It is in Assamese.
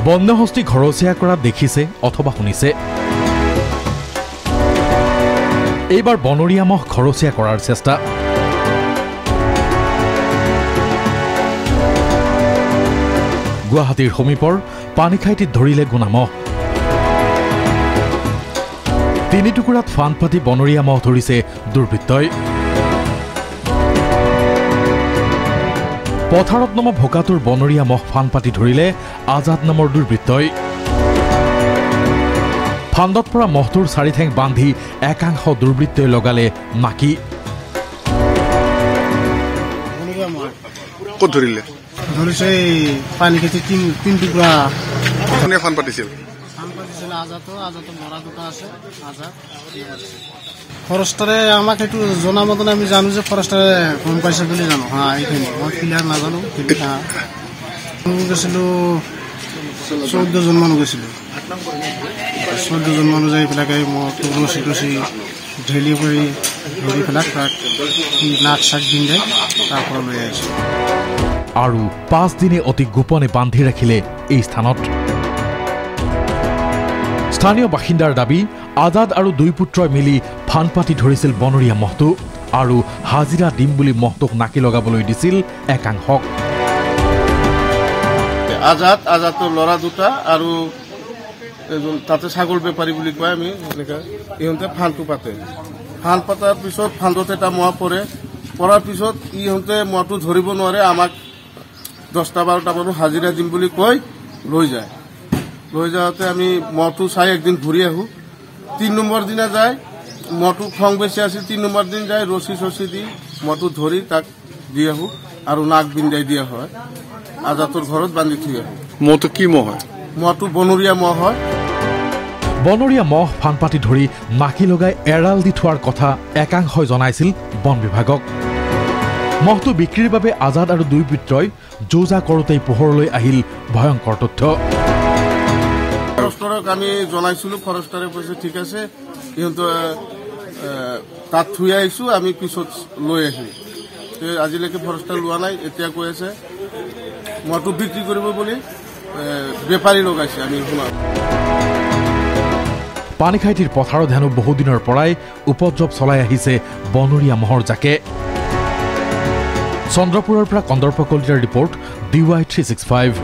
বন্যহস্তি ঘৰচীয়া কৰা দেখিছে অথবা শুনিছে। এইবাৰ বনৰীয়া মহ ঘৰচীয়া কৰাৰ চেষ্টা। গুৱাহাটীৰ সমীপৰ পানীখাইটিত ধৰিলে গুণা মহ। 3 টুকুৰাত ফান পাতি বনৰীয়া মহ ধৰিছে দুৰ্বৃত্তই। পথাৰত নমা ভোকাটোৰ বনৰীয়া মহ ফান পাতি ধৰিলে আজাদ নামৰ দুৰ্বৃত্তই। ফাণ্ডত পৰা মহটোৰ 4 ঠেং বান্ধি একাংশ দুৰ্বৃত্তই লগালে নাকি। ক'ত ধৰিলে? ধৰিছে পানীখাইটি 3 টুকুৰা। কোনে ফান পাতিছিল? আজাদ মৰা দুটা আছে। আজাদ ফৰেষ্টাৰে আমাক সেইটো জনা মতন আমি জানো যে ফৰেষ্টাৰে গম পাইছে বুলি জানো। এইখিনি মই ক্লিয়াৰ নাজানো। গৈছিলোঁ 14জন মানুহ গৈছিলোঁ। 14জন মানুহ যাই পেলাই মহটো ৰচি ঢেলি কৰি ধৰি পেলাই তাক নাক চাক পিন্ধাই তাৰ পৰা লৈ আহিছোঁ। আৰু 5 দিনে অতি গোপনে বান্ধি ৰাখিলে এই স্থানত। স্থানীয় বাসিন্দাৰ দাবী, আজাদ আৰু 2 পুত্ৰই মিলি ফান পাতি ধৰিছিল বনৰীয়া মহটো আৰু হাজিৰা দিম বুলি মহটোক নাকি লগাবলৈ দিছিল একাংশক। আজাদৰ ল'ৰা দুটা আৰু তাতে ছাগল বেপাৰী বুলি কয় আমি এনেকৈ ইহঁতে ফানটো পাতে। ফান পাতাৰ পিছত ফাণ্ডত এটা মহ পৰাৰ পিছত ইহঁতে মহটো ধৰিব নোৱাৰে। আমাক 10টা 12টা মানুহ হাজিৰা দিম বুলি কৈ লৈ যায়। লৈ যাওঁতে আমি মহটো চাই একদিন ঘূৰি আহোঁ। 3 নম্বৰ দিনা যায়, মহটো খং বেছি আছিল। 3 নম্বৰ দিন যায়, ৰছী দি মহটো ধৰি তাক দি আহোঁ আৰু নাক বিন্দাই দিয়া হয়। আজাদৰ ঘৰত বান্ধি থৈ আহোঁ। মহটো কি মহ হয়? মহটো বনৰীয়া মহ হয়। বনৰীয়া মহ ফান পাতি ধৰি নাকি লগাই এৰাল দি থোৱাৰ কথা একাংশই জনাইছিল বন বিভাগক। মহটো বিক্ৰীৰ বাবে আজাদ আৰু 2 পুত্ৰই যোজা কৰোঁতেই পোহৰলৈ আহিল ভয়ংকৰ তথ্য। ফৰেষ্টাৰক আমি জনাইছিলোঁ। ফৰেষ্টাৰে কৈছে ঠিক আছে, ইহঁতে তাত থৈ আহিছোঁ, আমি পিছত লৈ আহিম। আজিলৈকে ফৰেষ্টাৰ লোৱা নাই। এতিয়া কৈ আছে মহটো বিক্ৰী কৰিব বুলি বেপাৰী লগাইছে। আমি শুনা পানীখাইটিৰ পথাৰত হেনো বহুদিনৰ পৰাই উপদ্ৰৱ চলাই আহিছে বনৰীয়া মহৰ জাকে। চন্দ্ৰপুৰৰ পৰা কন্দৰ্প কলিতাৰ ৰিপৰ্ট DY365।